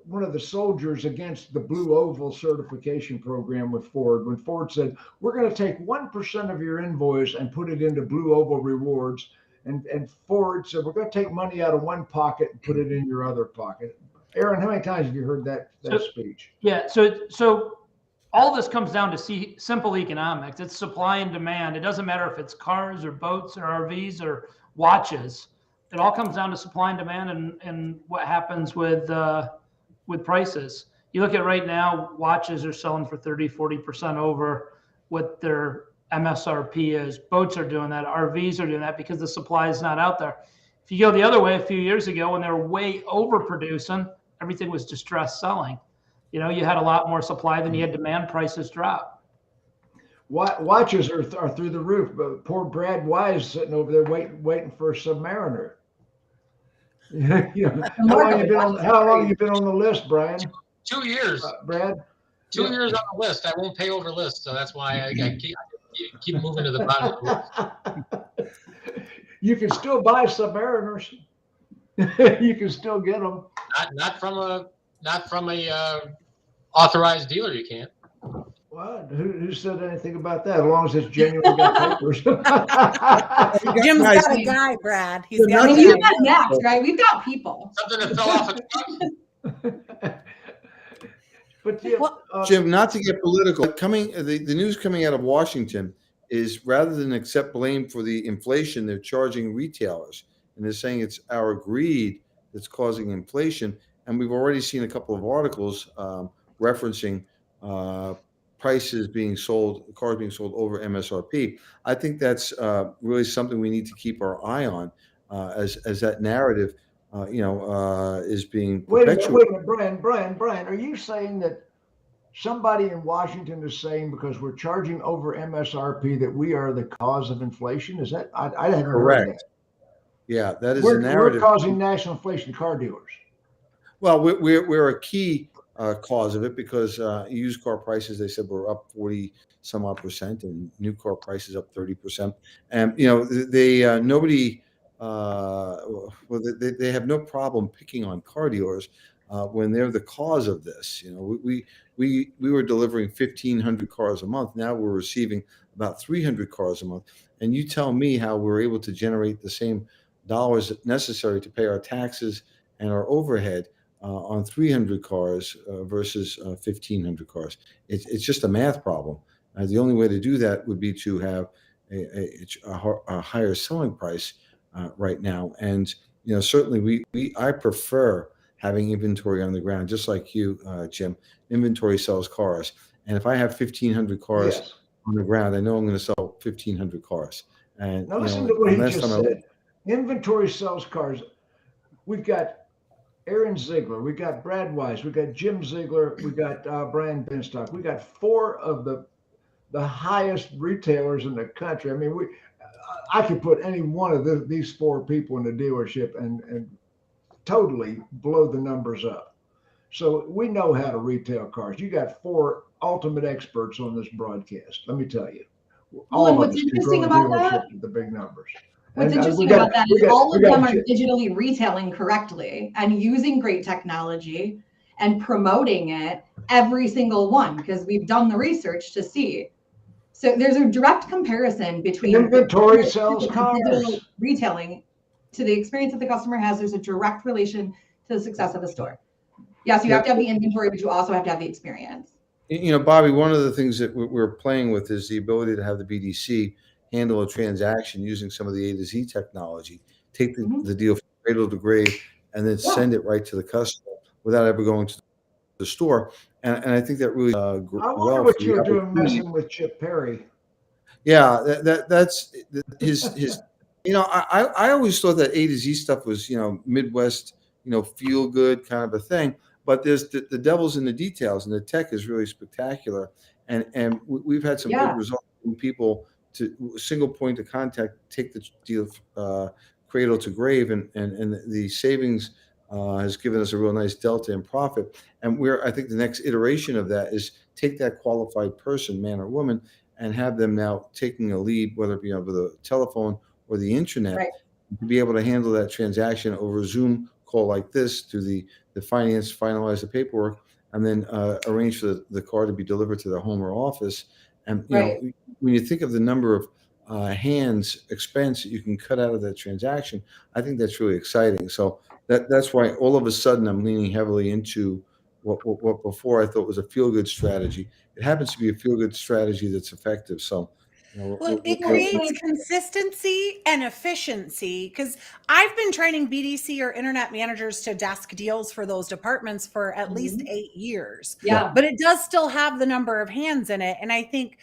one of the soldiers against the Blue Oval certification program with Ford. When Ford said, we're going to take 1% of your invoice and put it into Blue Oval rewards. And Ford said, we're going to take money out of one pocket and put it in your other pocket. Aaron, how many times have you heard that speech? Yeah. So all this comes down to simple economics. It's supply and demand. It doesn't matter if it's cars or boats or RVs or watches. It all comes down to supply and demand and what happens with prices. You look at right now, watches are selling for 30, 40% over what their MSRP is. Boats are doing that. RVs are doing that because the supply is not out there. If you go the other way, a few years ago when they were way overproducing, everything was distressed selling. You know, you had a lot more supply than you had demand, prices drop. Watches are through the roof, but poor Brad Wise sitting over there waiting for a Submariner. You know, how long have you been on the list, Brian? 2 years. Brad? 2 years on the list. I won't pay over list, so that's why I keep moving to the bottom of the list. You can still buy Submariners. You can still get them. Not from a authorized dealer. You can't. What? Who said anything about that? As long as it's genuine got papers. Jim's got a guy, Brad. He's got a guy. You've got next, right? We've got people. Something that fell off a truck. But yeah, Jim, not to get political, the news coming out of Washington is rather than accept blame for the inflation, they're charging retailers, and they're saying it's our greed that's causing inflation. And we've already seen a couple of articles referencing prices being sold, cars being sold over MSRP. I think that's really something we need to keep our eye on as that narrative, is being perpetuated. Wait a minute, Brian, are you saying that somebody in Washington is saying because we're charging over MSRP that we are the cause of inflation? Is that I haven't heard that. Yeah, that is the narrative. We're causing national inflation to car dealers. Well, we're a key cause of it because used car prices, they said, were up 40 some odd percent, and new car prices up 30%. And they have no problem picking on car dealers when they're the cause of this. We were delivering 1,500 cars a month. Now we're receiving about 300 cars a month. And you tell me how we're able to generate the same dollars necessary to pay our taxes and our overhead on 300 cars versus 1,500 cars. It's just a math problem. The only way to do that would be to have a higher selling price right now. And certainly I prefer having inventory on the ground, just like you, Jim. Inventory sells cars, and if I have 1,500 cars on the ground, I know I'm going to sell 1,500 cars. And now listen to what he just said. Inventory sells cars. We've got Aaron Ziegler, we got Brad Wise, we got Jim Ziegler, we got Brian Benstock. We got four of the highest retailers in the country. I mean, I could put any one of these four people in the dealership and totally blow the numbers up. So we know how to retail cars. You got four ultimate experts on this broadcast. Let me tell you. Well, and what's interesting about that? The big numbers. What's interesting about that is all of them are digitally retailing correctly and using great technology and promoting it, every single one, because we've done the research to see. So there's a direct comparison between inventory sells cars, digital retailing to the experience that the customer has. There's a direct relation to the success of the store. Yes, you have to have the inventory, but you also have to have the experience. Bobbie, one of the things that we're playing with is the ability to have the BDC handle a transaction using some of the A to Z technology, take the deal from cradle to grave, and then send it right to the customer without ever going to the store. And I think that really I wonder what you're doing messing with Chip Perry. Yeah, that's his. I always thought that A to Z stuff was Midwest feel good kind of a thing. But there's the devil's in the details, and the tech is really spectacular. And we've had some good results from people to single point of contact, take the deal cradle to grave, and the savings has given us a real nice delta in profit. And I think the next iteration of that is take that qualified person, man or woman, and have them now taking a lead, whether it be over the telephone or the internet, to be able to handle that transaction over a Zoom call like this to the the finance, finalize the paperwork, and then arrange for the car to be delivered to their home or office. And you know, when you think of the number of hands expense that you can cut out of that transaction, I think that's really exciting. So that's why all of a sudden I'm leaning heavily into what before I thought was a feel-good strategy. It happens to be a feel-good strategy that's effective. So, you know, Well, it creates consistency and efficiency, because I've been training BDC or internet managers to desk deals for those departments for at least 8 years. Yeah. But it does still have the number of hands in it. And I think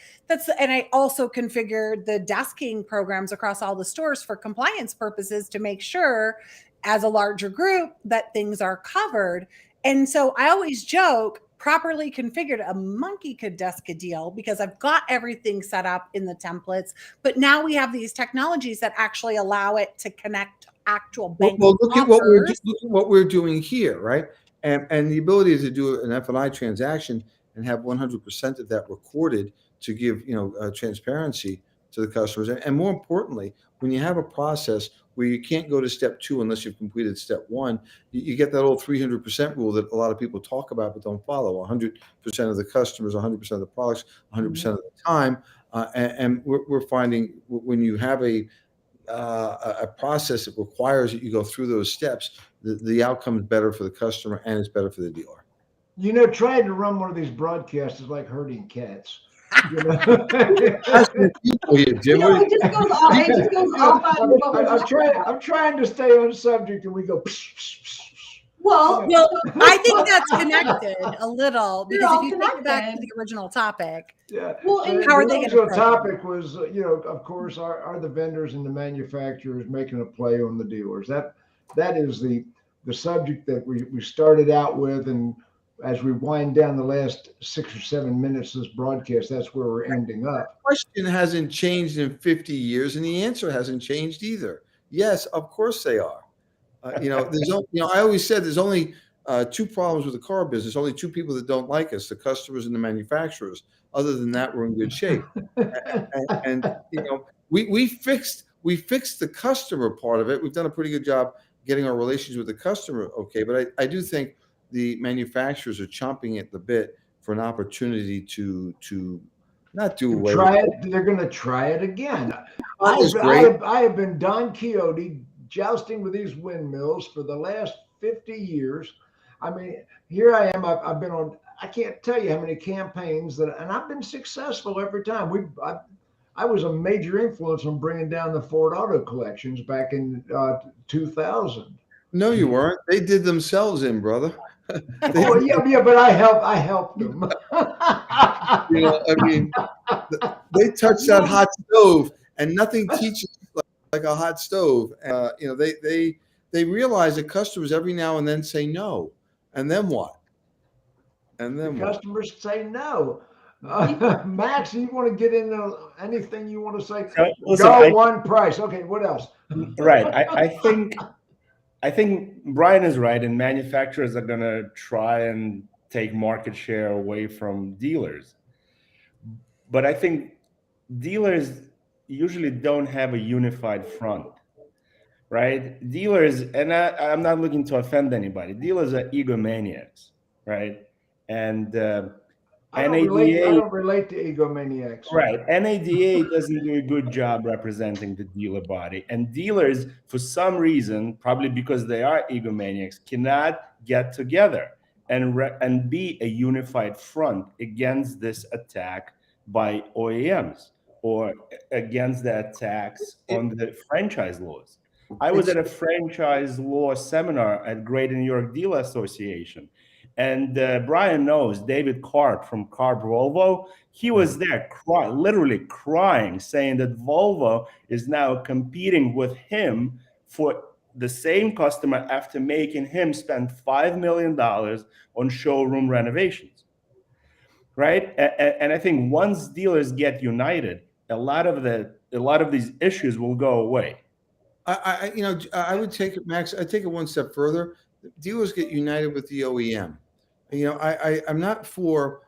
and I also configured the desking programs across all the stores for compliance purposes to make sure, as a larger group, that things are covered. And so I always joke, properly configured, a monkey could desk a deal, because I've got everything set up in the templates. But now we have these technologies that actually allow it to connect to actual bank. Well, look at what we're doing here, right? And the ability to do an F&I transaction and have 100% of that recorded to give, you know, transparency to the customers. And more importantly, when you have a process where you can't go to step 2 unless you've completed step 1, you get that old 300% rule that a lot of people talk about but don't follow. 100% of the customers, 100% of the products, 100% of the time. And we're finding when you have a process that requires that you go through those steps, the outcome is better for the customer and it's better for the dealer. You know, trying to run one of these broadcasts is like herding cats. You know? It just goes off on what we're I'm trying to stay on subject, and we go. Well, I think that's connected a little, because all if you take it back to connected. the original topic, Yeah. Well, So how are the they original gonna topic was, you know, of course, are the vendors and the manufacturers making a play on the dealers? That is the subject that we started out with, and as we wind down the last 6 or 7 minutes of this broadcast, that's where we're ending up. The question hasn't changed in 50 years, and the answer hasn't changed either. Yes, of course they are. You know, I always said there's only 2 problems with the car business. Only 2 people that don't like us: the customers and the manufacturers. Other than that, we're in good shape. and you know, we fixed the customer part of it. We've done a pretty good job getting our relations with the customer okay. But I do think the manufacturers are chomping at the bit for an opportunity to not do away Try with it. They're going to try it again. great. I have been Don Quixote jousting with these windmills for the last 50 years. I mean, here I am. I've been on, I can't tell you how many campaigns and I've been successful every time. I was a major influence on bringing down the Ford Auto collections back in 2000. No, you weren't. They did themselves in, brother. Yeah, but I helped them. You know, I mean, they touch that hot stove, and nothing teaches like a hot stove. You know, they realize that customers every now and then say no, and then what? And then the customers say no. Max, you want to get into anything you want to say? Listen, one price. Okay, what else? Right. I think Brian is right, and manufacturers are going to try and take market share away from dealers. But I think dealers usually don't have a unified front, right? Dealers, and I'm not looking to offend anybody, dealers are egomaniacs, right? And I don't relate to egomaniacs. Right. NADA doesn't do a good job representing the dealer body. And dealers, for some reason, probably because they are egomaniacs, cannot get together and be a unified front against this attack by OEMs or against the attacks on the franchise laws. I was at a franchise law seminar at Great New York Dealer Association. And Brian knows David Karp from Karp Volvo. He was there literally crying, saying that Volvo is now competing with him for the same customer after making him spend $5 million on showroom renovations. Right. And I think once dealers get united, a lot of these issues will go away. I would take it, Max. I take it one step further. Dealers get united with the OEM. You know, I'm not for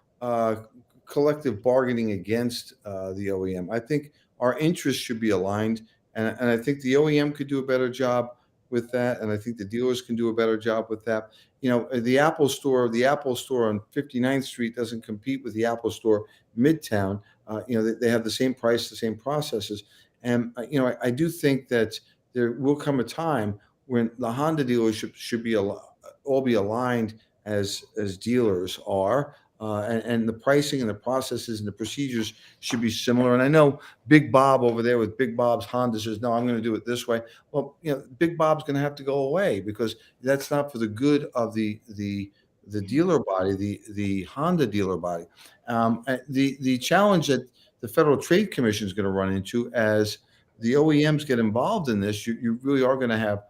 collective bargaining against the OEM. I think our interests should be aligned, and I think the OEM could do a better job with that, and I think the dealers can do a better job with that. You know, the Apple Store on 59th Street doesn't compete with the Apple Store Midtown. You know, they have the same price, the same processes, and you know, I do think that there will come a time when the Honda dealership should be all be aligned as dealers are. And the pricing and the processes and the procedures should be similar. And I know Big Bob over there with Big Bob's Honda says, no, I'm going to do it this way. Well, you know, Big Bob's going to have to go away because that's not for the good of the dealer body, the Honda dealer body. The challenge that the Federal Trade Commission is going to run into as the OEMs get involved in this, you really are going to have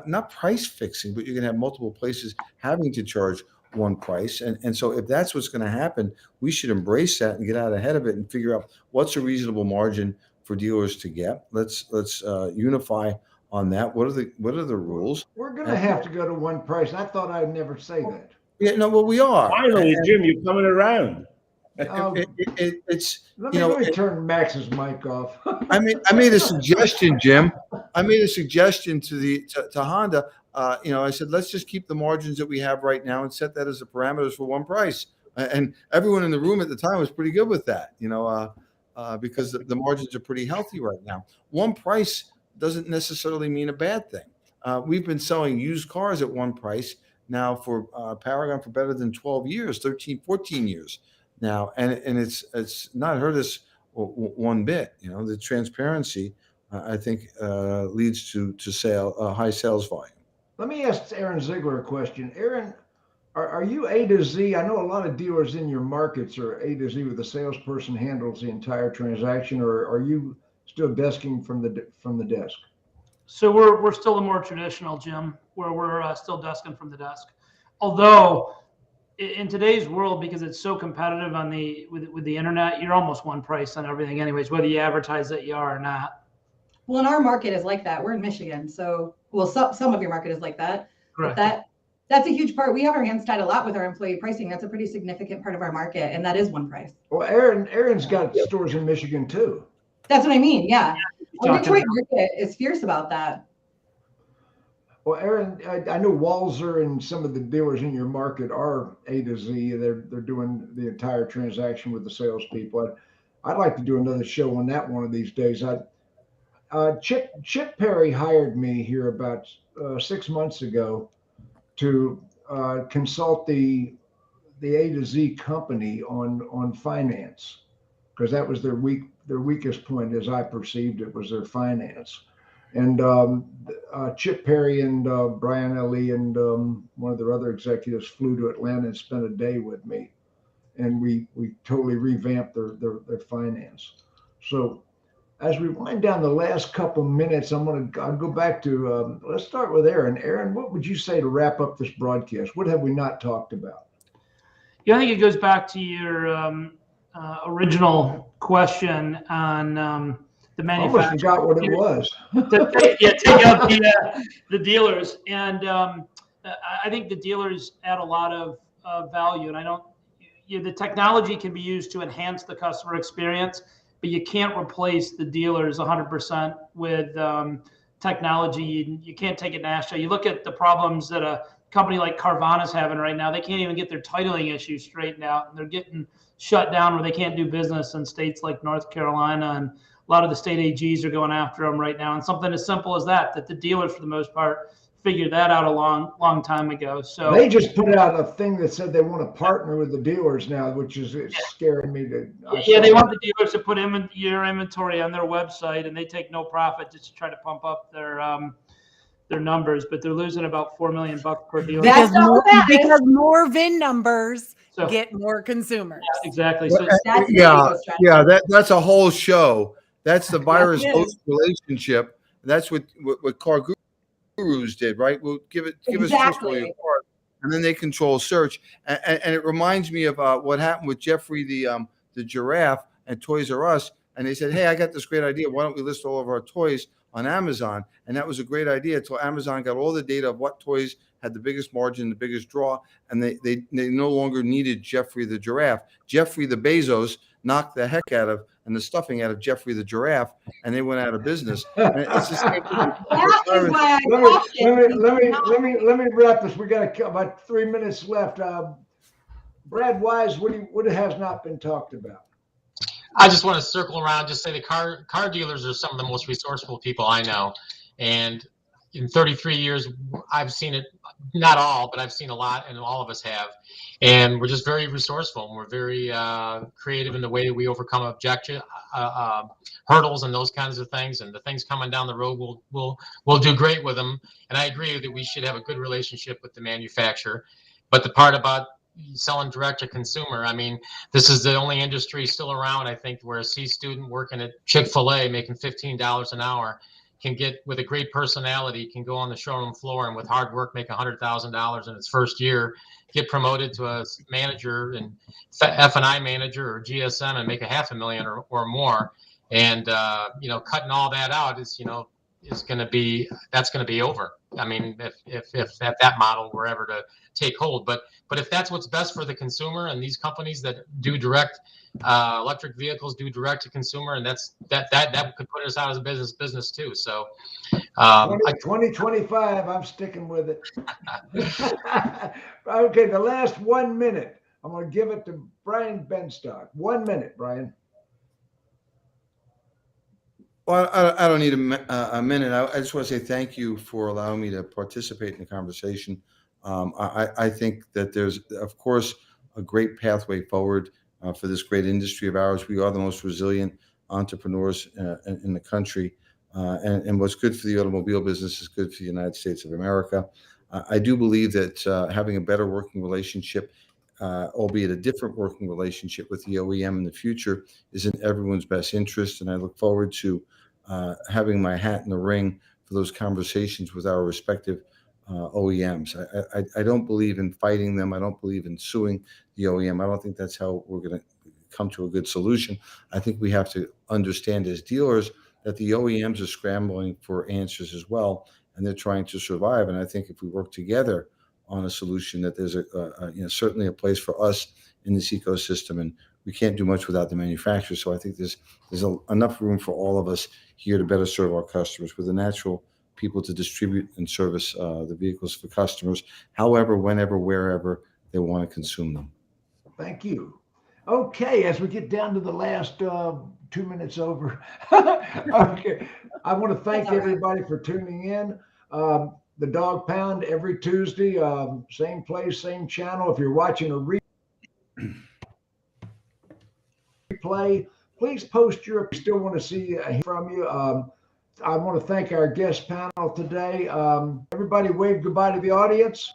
not price fixing, but you're going to have multiple places having to charge one price. And so if that's what's going to happen, we should embrace that and get out ahead of it and figure out what's a reasonable margin for dealers to get. Let's unify on that. What are the rules? We're going to have to go to one price. I thought I'd never say that. Yeah, no, well, we are. Finally, Jim, you're coming around. It's let me turn Max's mic off. I made a suggestion, Jim. I made a suggestion to Honda. You know, I said, let's just keep the margins that we have right now and set that as the parameters for one price. And everyone in the room at the time was pretty good with that, you know, because the margins are pretty healthy right now. One price doesn't necessarily mean a bad thing. We've been selling used cars at one price now for Paragon for better than 12 years, 13, 14 years now. And it's not hurt us one bit. You know, the transparency, I think, leads to high sales volume. Let me ask Aaron Ziegler a question. Aaron, are you A to Z? I know a lot of dealers in your markets are A to Z with the salesperson handles the entire transaction, or are you still desking from the desk? So we're still a more traditional, Jim, where we're still desking from the desk. Although in today's world, because it's so competitive with the internet, you're almost one price on everything anyways, whether you advertise that you are or not. Well, and our market is like that. We're in Michigan, so some of your market is like that. Correct. But that's a huge part. We have our hands tied a lot with our employee pricing. That's a pretty significant part of our market, and that is one price. Well, Aaron's got stores in Michigan too. That's what I mean. Yeah, the Detroit market is fierce about that. Well, Aaron, I know Walzer and some of the dealers in your market are A to Z. They're doing the entire transaction with the salespeople. I'd like to do another show on that one of these days. Chip Perry hired me here about 6 months ago to consult the A to Z company on finance, because that was their weakest point, as I perceived it, was their finance. And Chip Perry and Brian Ellie and one of their other executives flew to Atlanta and spent a day with me, and we totally revamped their finance. So as we wind down the last couple minutes, I'll go back to, let's start with Aaron. Aaron, what would you say to wrap up this broadcast? What have we not talked about? Yeah, I think it goes back to your original question on the manufacturer. I almost forgot what it was. Take out the dealers. And I think the dealers add a lot of value. And the technology can be used to enhance the customer experience, but you can't replace the dealers 100% with technology. You can't take it national. You look at the problems that a company like Carvana's having right now. They can't even get their titling issues straightened out, and they're getting shut down where they can't do business in states like North Carolina, and a lot of the state AGs are going after them right now. And something as simple as that the dealers, for the most part, figured that out a long time ago. So they just put out a thing that said they want to partner with the dealers now, which is scaring me to. They want the dealers to put your inventory on their website, and they take no profit just to try to pump up their numbers. But they're losing about $4 million per dealer. Because more VIN numbers get more consumers. Yeah, exactly. So that's a whole show. That's the virus-host relationship. That's what Car Gurus did, right? We'll give us exactly. And then they control search. And it reminds me of what happened with Jeffrey the giraffe and Toys R Us. And they said, hey, I got this great idea. Why don't we list all of our toys on Amazon? And that was a great idea until Amazon got all the data of what toys had the biggest margin, the biggest draw, and they no longer needed Jeffrey the giraffe. Jeffrey the Bezos knocked the heck out of and the stuffing out of Jeffrey the giraffe, and they went out of business. And it's the same thing. That is why I Let me wrap this. We got about 3 minutes left. Brad Wise, what has not been talked about? I just want to circle around, just say the car dealers are some of the most resourceful people I know. And in 33 years, I've seen it, not all, but I've seen a lot, and all of us have. And we're just very resourceful, and we're very creative in the way that we overcome hurdles and those kinds of things. And the things coming down the road, we'll do great with them. And I agree that we should have a good relationship with the manufacturer. But the part about selling direct to consumer, I mean, this is the only industry still around, I think, where a C student working at Chick-fil-A making $15 an hour can get, with a great personality, can go on the showroom floor and with hard work make $100,000 in its first year, get promoted to a manager and F&I manager or GSM and make $500,000 or more. And cutting all that out is going to be over. I mean, if that model were ever to take hold, but if that's what's best for the consumer, and these companies that do direct electric vehicles do direct to consumer, and that could put us out as a business too. So 2025, I'm sticking with it. Okay, the last 1 minute, I'm going to give it to Brian Benstock. 1 minute, Brian. Well, I don't need a minute. I just want to say thank you for allowing me to participate in the conversation. I think that there's, of course, a great pathway forward for this great industry of ours. We are the most resilient entrepreneurs in the country. And what's good for the automobile business is good for the United States of America. I do believe that having a better working relationship, albeit a different working relationship with the OEM in the future, is in everyone's best interest. And I look forward to having my hat in the ring for those conversations with our respective OEMs. I don't believe in fighting them. I don't believe in suing the OEM. I don't think that's how we're going to come to a good solution. I think we have to understand as dealers that the OEMs are scrambling for answers as well, and they're trying to survive. And I think if we work together on a solution, that there's certainly a place for us in this ecosystem, and we can't do much without the manufacturer. So I think there's enough room for all of us here to better serve our customers. We're the natural people to distribute and service the vehicles for customers, however, whenever, wherever they want to consume them. Thank you. Okay, as we get down to the last 2 minutes over, okay, I want to thank everybody for tuning in. The Dawg Pound every Tuesday, same place, same channel. If you're watching a replay, please post your. We still want to see from you. I want to thank our guest panel today. Everybody wave goodbye to the audience.